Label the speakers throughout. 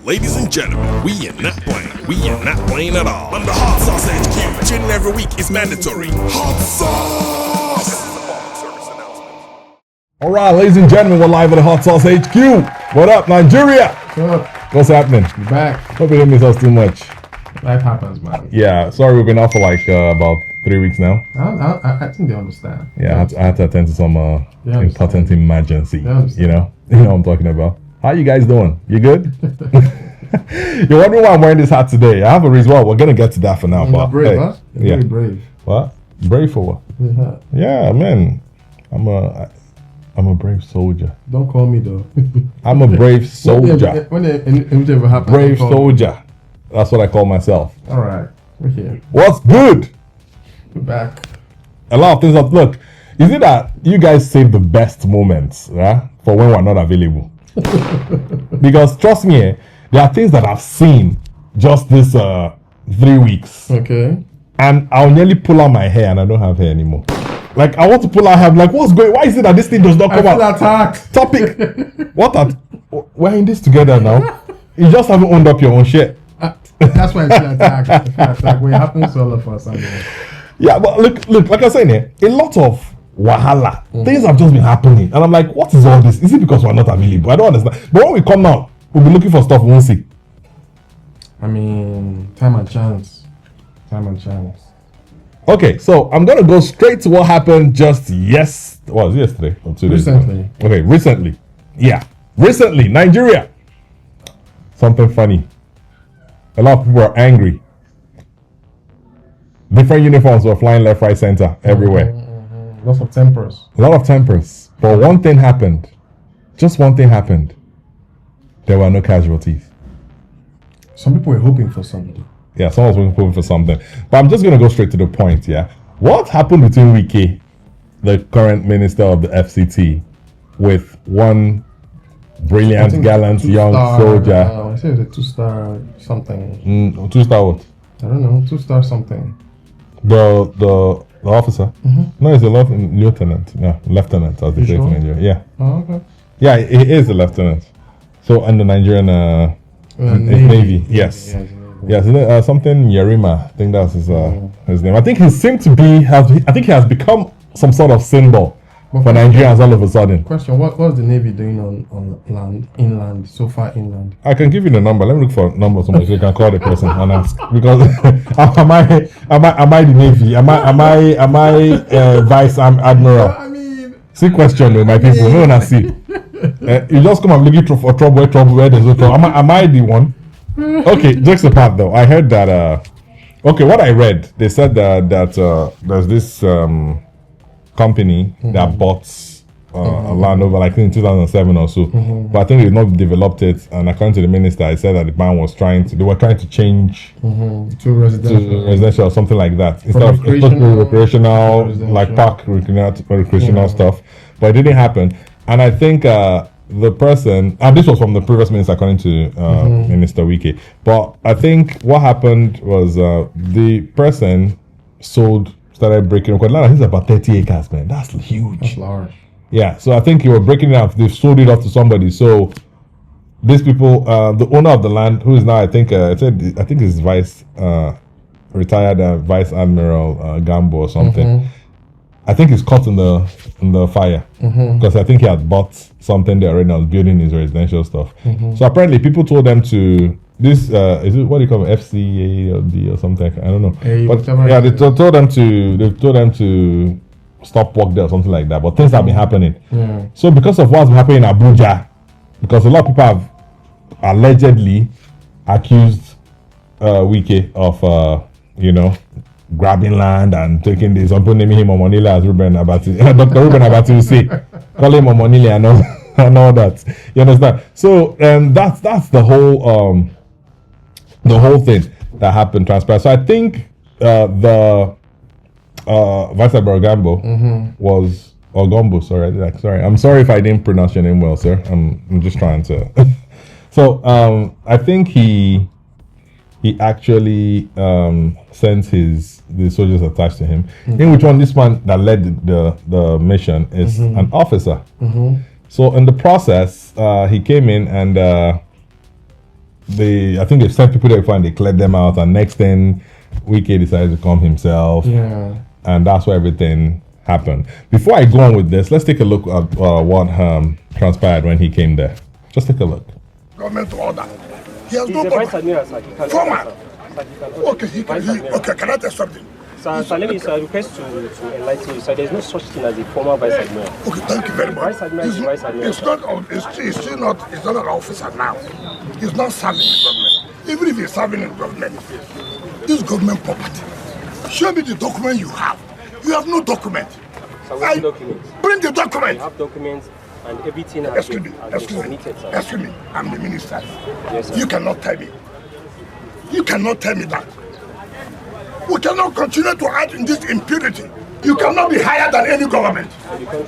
Speaker 1: Ladies and gentlemen, we are not playing. We are not playing at all. On the Hot Sauce HQ, tuning every week is mandatory. Hot Sauce!
Speaker 2: All right, ladies and gentlemen, we're live at the Hot Sauce HQ. What up, Nigeria?
Speaker 3: What's up?
Speaker 2: What's happening?
Speaker 3: You're back.
Speaker 2: Hope you didn't miss us too much.
Speaker 3: Life happens, man.
Speaker 2: Yeah, sorry we've been off for like about 3 weeks now.
Speaker 3: I think they understand.
Speaker 2: Yeah, I had to attend to some important emergency. You know what I'm talking about. How you guys doing? You good? You're wondering why I'm wearing this hat today. I have a reason. Well, we're gonna get to that for now.
Speaker 3: You're
Speaker 2: but
Speaker 3: brave,
Speaker 2: hey,
Speaker 3: huh? You're very brave.
Speaker 2: What? Brave for what? Yeah, man. I'm a brave soldier.
Speaker 3: Don't call me though.
Speaker 2: I'm a brave soldier.
Speaker 3: When it ever happens,
Speaker 2: Brave soldier. That's what I call myself.
Speaker 3: All right, we're here.
Speaker 2: What's good?
Speaker 3: We're back.
Speaker 2: A lot of things. Look, is it that you guys save the best moments, right, for when we're not available? Because trust me, there are things that I've seen just this 3 weeks.
Speaker 3: Okay.
Speaker 2: And I'll nearly pull out my hair and I don't have hair anymore. Like, I want to pull out hair. I'm like, what's going on? Why is it that this thing does not come out?
Speaker 3: Attacked.
Speaker 2: Topic. We're in this together now. You just haven't owned up your own shit.
Speaker 3: That's why I feel attacked. I feel attacked. What happens to all of us?
Speaker 2: Yeah, but look, like I was saying here, a lot of wahala. Things have just been happening. And I'm like, what is all this? Is it because we're not available? I don't understand. But when we come now, we'll be looking for stuff we won't see.
Speaker 3: I mean, time and chance.
Speaker 2: Okay, so I'm gonna go straight to what happened just yesterday or 2 days ago?
Speaker 3: Recently.
Speaker 2: Okay, recently. Yeah. Recently, Nigeria. Something funny. A lot of people are angry. Different uniforms were flying left, right, center, everywhere.
Speaker 3: Lots of tempers.
Speaker 2: A lot of tempers. But one thing happened. Just one thing happened. There were no casualties.
Speaker 3: Some people were hoping for something.
Speaker 2: Yeah, someone was hoping for something. But I'm just going to go straight to the point, yeah? What happened between Wike, the current minister of the FCT, with one brilliant, gallant young soldier?
Speaker 3: I say it was a 2-star something.
Speaker 2: 2-star what?
Speaker 3: I don't know, 2-star something.
Speaker 2: The officer? No, he's a lieutenant. Yeah, lieutenant, as they say in Nigeria. Yeah.
Speaker 3: Oh, okay.
Speaker 2: Yeah, he is a lieutenant. So, and the Nigerian Navy. Yes. Yes, something Yerima. I think that's his name. I think he seemed to be. I think he has become some sort of symbol for Nigerians all of a sudden.
Speaker 3: Question: what's the Navy doing on land, inland, so far inland?
Speaker 2: I can give you the number. Let me look for a number so you can call the person and ask. Because am I the Navy? Am I Vice Admiral?
Speaker 3: I mean,
Speaker 2: see question though, my people. No one has see. You just come and looking for trouble where there's no trouble. Am I the one? Okay, jokes apart though, I heard that what I read, they said that there's this company that bought a land over like in 2007 or so, but I think they've not developed it, and according to the minister, I said that the man was trying to change
Speaker 3: to residential
Speaker 2: or something like that, instead of recreational like park recreational stuff, but it didn't happen. And I think the person, and this was from the previous minister according to Minister Wike, but I think what happened was the person started breaking up. I think it's about 30 acres, man. That's huge.
Speaker 3: That's large.
Speaker 2: Yeah, so I think you were breaking it up. They've sold it off to somebody. So these people, the owner of the land, who is now I think is retired Vice Admiral Gambo or something. I think he's caught in the fire because I think he had bought something there already and was building his residential stuff. So apparently people told them to this is it, what do you call it, FCA or D or something? I don't know. But yeah, they told them to stop work there or something like that. But things have been happening.
Speaker 3: Yeah.
Speaker 2: So because of what's happening in Abuja, because a lot of people have allegedly accused Wike of grabbing land and taking this. Some people naming him Omonile as Ruben Abati. Dr. Ruben Abati will say, call him Omonile and all that. You understand? So that's the whole thing that happened transpired. So I think the Vice Admiral Gambo was Gombo. Sorry. I'm sorry if I didn't pronounce your name well, sir. I'm just trying to. So I think he actually sent the soldiers attached to him. In which one, this man that led the mission is an officer. So in the process, he came in and I think they sent people there before and they cleared them out. And next thing, Wike decided to come himself.
Speaker 3: Yeah.
Speaker 2: And that's where everything happened. Before I go on with this, let's take a look at what transpired when he came there. Just take a look.
Speaker 4: Government order. He has
Speaker 5: He's
Speaker 4: no
Speaker 5: the vice
Speaker 4: power.
Speaker 5: admiral, sir. He can
Speaker 4: Former.
Speaker 5: sir. Sir, he can
Speaker 4: Okay, okay, can I tell something?
Speaker 5: Sir, let me request to enlighten you. Sir, there's no such thing as a former vice admiral.
Speaker 4: Okay, thank you very much.
Speaker 5: Vice admiral is vice admiral.
Speaker 4: It's not an officer now. He's not serving the government. Even if he's serving in government, this government property. Show me the document you have. You have no document.
Speaker 5: Sir, what's the document?
Speaker 4: Bring the document.
Speaker 5: We have documents and everything has been submitted, sir.
Speaker 4: Excuse me. I'm the minister.
Speaker 5: Yes, sir.
Speaker 4: You cannot tell me. You cannot tell me that. We cannot continue to act in this impunity. You cannot be higher than any government.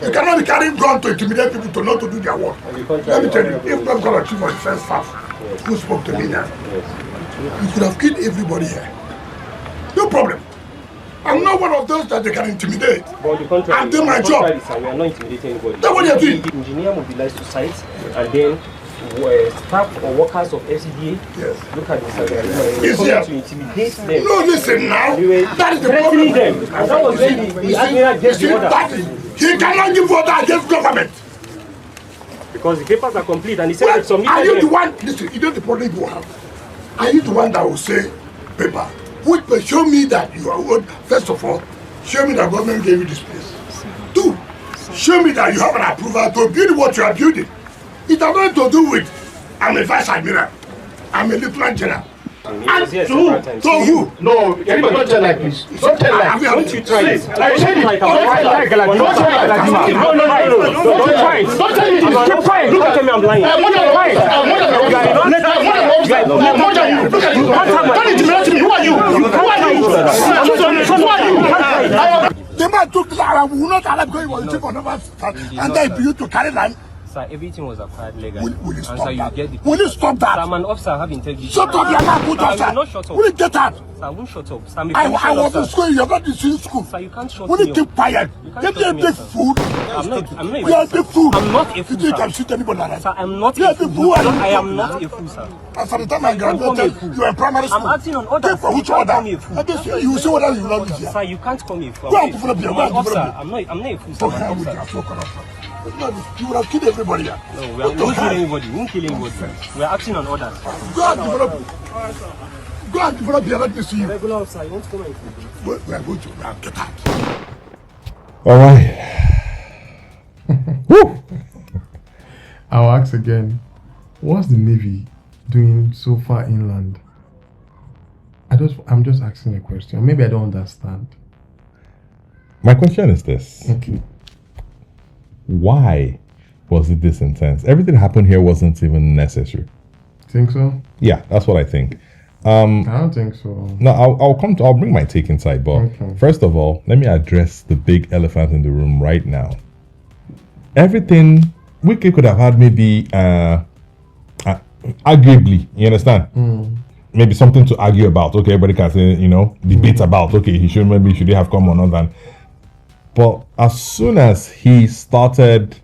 Speaker 4: You cannot be carrying gun to intimidate people to not to do their work. Let me tell you, if not going to chief of defense staff who spoke to me now, you could have killed everybody here. No problem. I'm not one of those that they can intimidate.
Speaker 5: But the contrary,
Speaker 4: I'm doing my job.
Speaker 5: Sir, we are not intimidating anybody.
Speaker 4: That's what you're doing.
Speaker 5: The engineer mobilized to site and then staff or workers of FCDA look at this to intimidate them.
Speaker 4: No, listen now. That is the
Speaker 5: Threatening
Speaker 4: problem.
Speaker 5: them. And that was when the admiral gave the order.
Speaker 4: He cannot give order against government.
Speaker 5: Because the papers are complete and he said
Speaker 4: Well,
Speaker 5: it's submitted.
Speaker 4: are you the one? Listen, you know the problem you have. Are you the one that will say, paper? Which will show me that you are. First of all, show me that government gave you this place. Two, show me that you have an approval to build what you are building. It has nothing to do with I'm a vice admiral, I'm a lieutenant general. And to who? To who?
Speaker 6: No, everybody don't tell like this. Don't tell like this.
Speaker 5: Don't you try this?
Speaker 6: I said it. Don't try it.
Speaker 5: Don't try it. No. Don't try it.
Speaker 6: Don't tell me.
Speaker 5: Keep quiet. Look at me, I'm lying.
Speaker 6: I'm more than lying. I'm more than lying. I'm more than you. Look at you. Don't intimidate me. Who are you? Who are you? Who are you?
Speaker 4: The man took land, we will not allow because he was the chief of naval staff, and then for you to carry land.
Speaker 5: Sir, everything was acquired legally.
Speaker 4: Will you stop
Speaker 5: and
Speaker 4: that?
Speaker 5: you get the
Speaker 4: Will you stop that?
Speaker 5: Sir, I'm an officer, I have integrity.
Speaker 4: Shut up, you're not good
Speaker 5: Sir, I will
Speaker 4: officer.
Speaker 5: not shut up.
Speaker 4: Will you get out?
Speaker 5: Sir, I won't shut up. Sir, I'm a
Speaker 4: I
Speaker 5: commissioned
Speaker 4: was in
Speaker 5: officer.
Speaker 4: school, you're not in school.
Speaker 5: Sir, you can't shut
Speaker 4: Will
Speaker 5: me
Speaker 4: you
Speaker 5: up.
Speaker 4: keep quiet?
Speaker 5: You can't
Speaker 4: Get me
Speaker 5: shut
Speaker 4: a
Speaker 5: me
Speaker 4: big
Speaker 5: up, sir.
Speaker 4: fool.
Speaker 5: I'm not a
Speaker 4: You're a big fool.
Speaker 5: I'm not a
Speaker 4: You
Speaker 5: fool,
Speaker 4: think you
Speaker 5: sir.
Speaker 4: can shoot anybody like that?
Speaker 5: Sir, I'm not
Speaker 4: You're
Speaker 5: a fool.
Speaker 4: fool.
Speaker 5: I am not a fool, sir.
Speaker 4: As for the time I graduated, you were in primary school.
Speaker 5: I'm acting on orders.
Speaker 4: Take for
Speaker 5: You
Speaker 4: which
Speaker 5: can't
Speaker 4: order?
Speaker 5: call me a fool.
Speaker 4: And this, you will see whether you will not be here.
Speaker 5: Sir, you can't call me a fool.
Speaker 4: Go and
Speaker 5: I'm
Speaker 4: develop your-
Speaker 5: an
Speaker 4: go and
Speaker 5: officer.
Speaker 4: develop
Speaker 5: I'm not a fool, sir.
Speaker 4: Oh,
Speaker 5: I'm
Speaker 4: hell
Speaker 5: an
Speaker 4: with you,
Speaker 5: officer.
Speaker 4: I'm so corrupt. You would have killed everybody here.
Speaker 5: No, we won't kill anybody. We won't kill anybody. We are acting on orders.
Speaker 4: Go and develop. Go and develop here, let me see you.
Speaker 5: Regular officer, you won't come and fool.
Speaker 4: We are going to now get out.
Speaker 2: All right. Woo!
Speaker 3: I'll ask again. What's the Navy doing so far inland? I'm just asking a question. Maybe I don't understand.
Speaker 2: My question is this.
Speaker 3: Okay.
Speaker 2: Why was it this intense? Everything that happened here wasn't even necessary.
Speaker 3: Think so?
Speaker 2: Yeah, that's what I think.
Speaker 3: I don't think so.
Speaker 2: No, I'll bring my take inside, but
Speaker 3: Okay.
Speaker 2: first of all, let me address the big elephant in the room right now. Everything Wike could have had maybe arguably, you understand? Maybe something to argue about. Okay, everybody can say, debate about, okay, should he have come or not than. But as soon as he started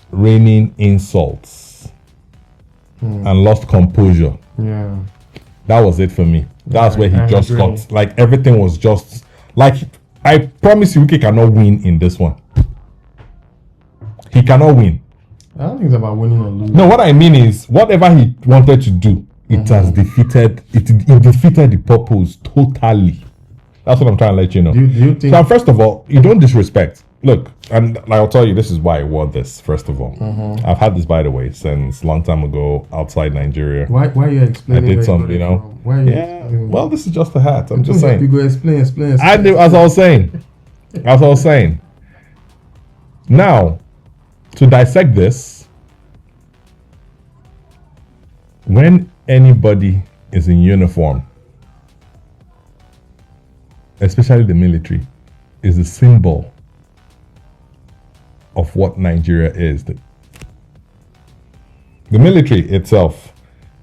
Speaker 2: raining insults and lost composure,
Speaker 3: Yeah.
Speaker 2: that was it for me. That's where he
Speaker 3: I
Speaker 2: just
Speaker 3: agree.
Speaker 2: got, like, everything was just, like, I promise you, Wike cannot win in this one. He cannot win.
Speaker 3: I don't think it's about winning or losing.
Speaker 2: No, what I mean is, whatever he wanted to do, it has defeated, it defeated the purpose totally. That's what I'm trying to let you know.
Speaker 3: Do you think?
Speaker 2: So, first of all, you don't disrespect. Look, and I'll tell you, this is why I wore this, first of all. I've had this, by the way, since long time ago outside Nigeria.
Speaker 3: Why are you
Speaker 2: I
Speaker 3: explaining?
Speaker 2: did
Speaker 3: where
Speaker 2: some,
Speaker 3: you got it from? Why are you
Speaker 2: Yeah,
Speaker 3: explaining?
Speaker 2: well, this is just a hat. I'm just
Speaker 3: You
Speaker 2: saying.
Speaker 3: go explain.
Speaker 2: I do, as I was saying. Now, to dissect this, when anybody is in uniform, especially the military, is a symbol of what Nigeria is. The military itself,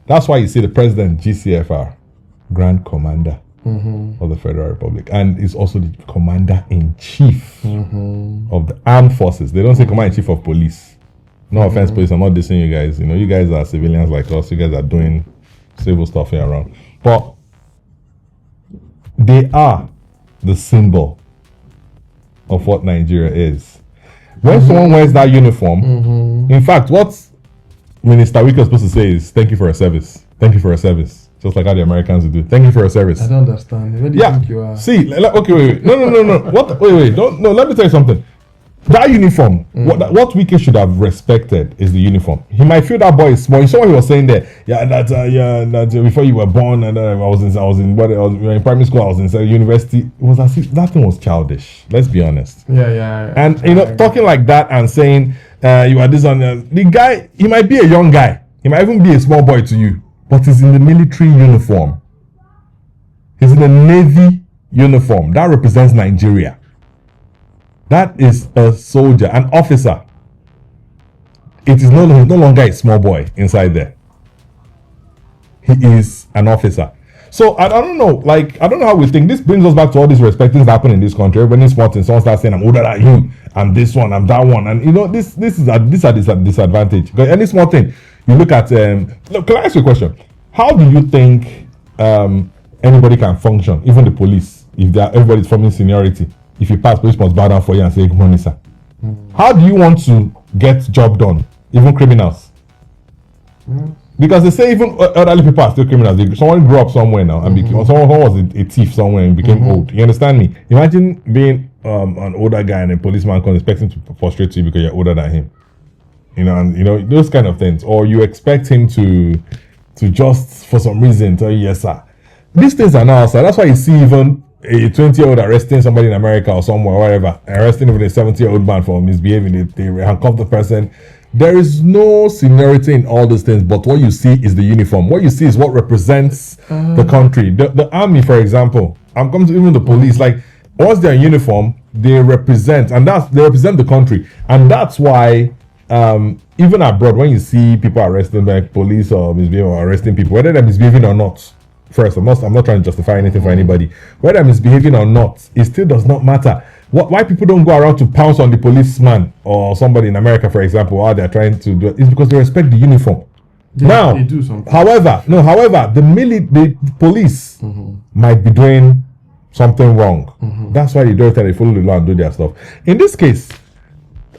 Speaker 2: that's why you see the president, GCFR, Grand Commander of the Federal Republic, and is also the Commander-in-Chief of the Armed Forces. They don't say Commander-in-Chief of Police. No offense, police. I'm not dissing you guys. You know, you guys are civilians like us. You guys are doing civil stuff here around. But they are the symbol of what Nigeria is. When someone wears that uniform, in fact, what Minister Wike is supposed to say is, thank you for your service. Thank you for your service. Just like how the Americans do. Thank you for your service.
Speaker 3: I don't understand. Where do you think you are?
Speaker 2: See, okay, wait. No. What? Wait. Don't. No. Let me tell you something. That uniform, what Wike should have respected is the uniform. He might feel that boy is small. You saw what he was saying there. That before you were born, and I was in primary school. I was in university. It was as if that thing was childish. Let's be honest.
Speaker 3: Yeah.
Speaker 2: And talking like that and saying you are this on the guy. He might be a young guy. He might even be a small boy to you, but he's in the military uniform. He's in the Navy uniform. That represents Nigeria. That is a soldier, an officer. It is no longer a small boy inside there. He is an officer. So I don't know, I don't know how we think. This brings us back to all these respect things that happen in this country. Everybody's sporting, someone starts saying, I'm older than you, I'm this one, I'm that one. And this is a disadvantage. Because any small thing, you look at look, can I ask you a question? How do you think anybody can function, even the police, if everybody's forming seniority? If you pass, police must bow down for you and say, good morning, sir. How do you want to get job done? Even criminals. Because they say even elderly people are still criminals. Someone grew up somewhere now and became, someone was a thief somewhere and became old. You understand me? Imagine being an older guy and a policeman comes expecting to prostrate to you because you're older than him. And those kind of things. Or you expect him to just, for some reason, tell you, yes, sir. These things are now outside. That's why you see even a 20-year-old arresting somebody in America or somewhere, wherever, arresting even a 70-year-old man for misbehaving, they handcuff the person. There is no seniority in all these things, but what you see is the uniform. What you see is what represents the country. The army, for example, I'm coming to even the police, once they're in uniform, they represent the country. And that's why even abroad, when you see people arresting like police or misbehaving or arresting people, whether they're misbehaving or not, first, I'm not trying to justify anything for anybody. Whether I'm misbehaving or not, it still does not matter. Why people don't go around to pounce on the policeman or somebody in America, for example, while they're trying to do it, is because they respect the uniform.
Speaker 3: They do something.
Speaker 2: However, the police might be doing something wrong. That's why they do it and they follow the law and do their stuff. In this case,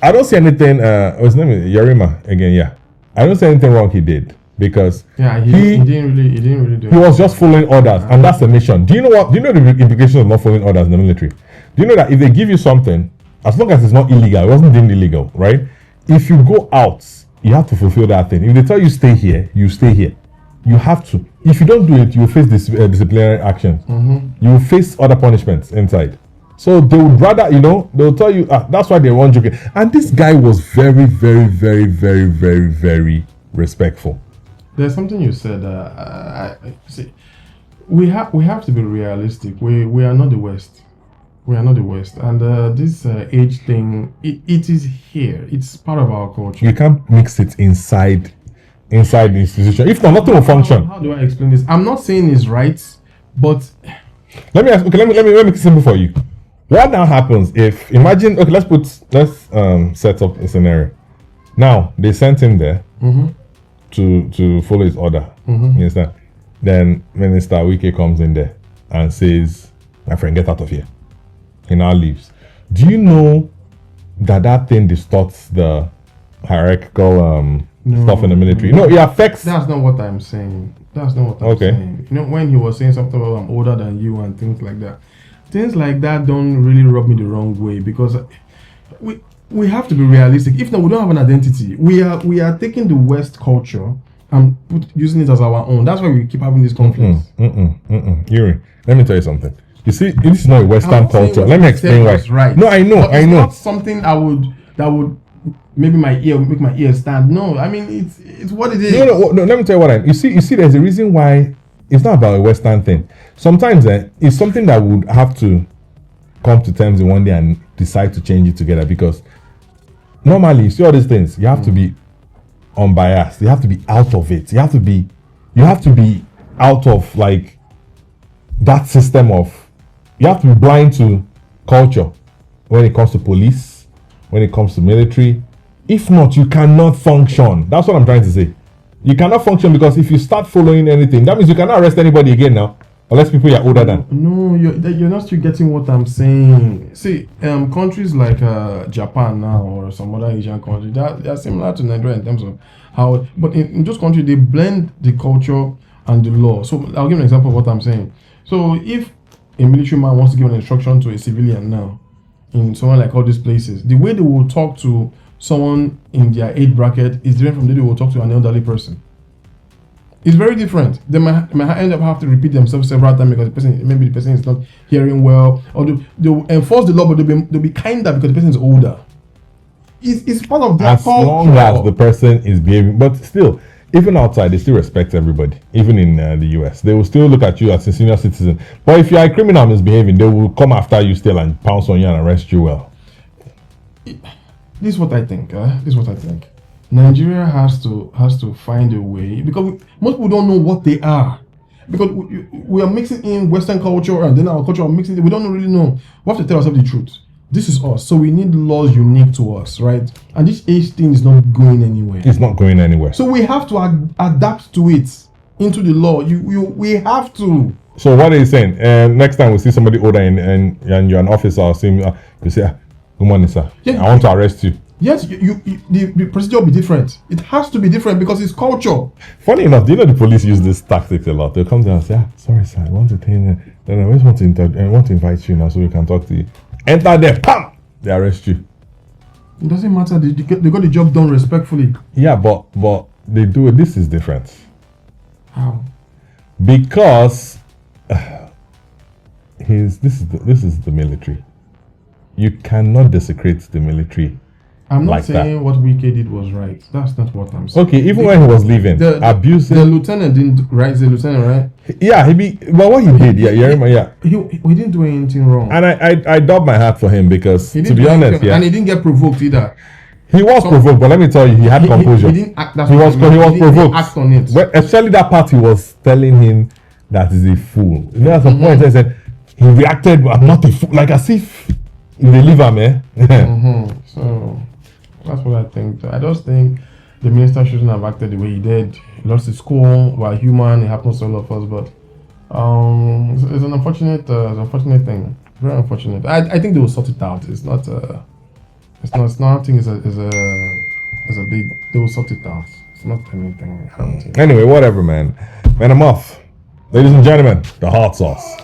Speaker 2: I don't see anything. His name is Yerima again. Yeah, I don't see anything wrong he did. Because
Speaker 3: he didn't really do it.
Speaker 2: He was just following orders, and that's the mission. Do you know the implications of not following orders in the military? Do you know that if they give you something, as long as it's not illegal, it wasn't deemed illegal, right? If you go out, you have to fulfill that thing. If they tell you stay here, you stay here. You have to. If you don't do it, you will face disciplinary actions. You will face other punishments inside. So they would rather, they'll tell you, that's why they want joking. And this guy was very, very, very, very, very, very respectful.
Speaker 3: There's something you said. See, we have to be realistic. We are not the West. We are not the West, and this age thing, it is here. It's part of our culture.
Speaker 2: You can't mix it inside the institution. If not, nothing will function.
Speaker 3: How do I explain this? I'm not saying it's right, but
Speaker 2: let me make it simple for you. What now happens if let's set up a scenario. Now they sent him there. To follow his order. You understand? Then Minister Wike comes in there and says, my friend, get out of here. He now leaves. Do you know that thing distorts the hierarchical stuff in the military? No, it affects.
Speaker 3: That's not what I'm saying. Saying. When he was saying something about I'm older than you and things like that don't really rub me the wrong way, because we have to be realistic. If not, we don't have an identity. We are taking the West culture and using it as our own. That's why we keep having these conflicts.
Speaker 2: Yuri, let me tell you something. You see, this is not a Western culture. Let me explain why.
Speaker 3: Right.
Speaker 2: No, I know.
Speaker 3: It's not something that would make my ear stand. No, I mean it's what it is.
Speaker 2: No. Let me tell you what you see. There's a reason why it's not about a Western thing. Sometimes it's something that would have to come to terms in one day and decide to change it together, because normally, you see all these things, you have to be unbiased. You have to be out of it. You have to be out of that system of. You have to be blind to culture when it comes to police, when it comes to military. If not, you cannot function. That's what I'm trying to say. You cannot function because if you start following anything, that means you cannot arrest anybody again now. Unless people you're older than.
Speaker 3: No, you're not still getting what I'm saying. See, countries like Japan now or some other Asian country, they are similar to Nigeria in terms of how. But in those countries, they blend the culture and the law. So I'll give an example of what I'm saying. So if a military man wants to give an instruction to a civilian now, in somewhere like all these places, the way they will talk to someone in their age bracket is different from the way they will talk to an elderly person. It's very different. They might end up have to repeat themselves several times because the person is not hearing well, or they'll enforce the law, but they'll be kinder because the person is older. It's part of their culture.
Speaker 2: As long as the person is behaving, but still, even outside, they still respect everybody. Even in the US, they will still look at you as a senior citizen. But if you are a criminal misbehaving, they will come after you still and pounce on you and arrest you. Well,
Speaker 3: this is what I think. Nigeria has to find a way, because most people don't know what they are, because we are mixing in Western culture and then our culture are mixing. We don't really know. We have to tell ourselves the truth. This is us, so we need laws unique to us, right? And this age thing is not going anywhere.
Speaker 2: It's not going anywhere.
Speaker 3: So we have to adapt to it into the law. We have to.
Speaker 2: So what are you saying? Next time we see somebody older and you're an officer, or see you say, "Good morning, sir.
Speaker 3: Yeah.
Speaker 2: I want to arrest you."
Speaker 3: Yes, the procedure will be different. It has to be different because it's culture.
Speaker 2: Funny enough, do you know the police use this tactics a lot? They'll come down and say, sorry sir, I want to tell you, then I just want to invite you now so we can talk to you. Enter there, pam! They arrest you.
Speaker 3: It doesn't matter, they got the job done respectfully.
Speaker 2: Yeah, but they do it. This is different.
Speaker 3: How?
Speaker 2: Because this is the military. You cannot desecrate the military.
Speaker 3: I'm not
Speaker 2: like
Speaker 3: saying
Speaker 2: that.
Speaker 3: what Wike did was right. That's not what I'm saying.
Speaker 2: Okay, even when he was leaving, abusing.
Speaker 3: The lieutenant didn't, right? The lieutenant, right?
Speaker 2: Yeah, but what he did, yeah.
Speaker 3: He didn't do anything wrong.
Speaker 2: And I dub my hat for him because, to be honest,
Speaker 3: and he didn't get provoked either.
Speaker 2: He was provoked, but let me tell you, he had composure.
Speaker 3: He didn't act.
Speaker 2: He was provoked.
Speaker 3: Act on it.
Speaker 2: Well, especially that part, he was telling him that he's a fool. You know, at some point, I said he reacted, "I'm not a fool," like as if they leave him, eh?
Speaker 3: So that's what I think. I just think the minister shouldn't have acted the way he did. He lost his cool. We're human. It happens to all of us, but it's an unfortunate thing. Very unfortunate. I think they will sort it out. It's not. It's nothing. It's a big. They will sort it out. It's not anything. I don't think.
Speaker 2: Anyway, whatever, man. Man, I'm off. Ladies and gentlemen, the hot sauce.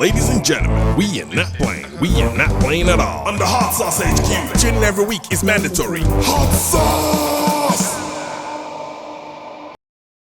Speaker 1: Ladies and gentlemen, we are not playing. We are not playing at all. On the Hot Sauce HQ, each and every week is mandatory. Hot Sauce!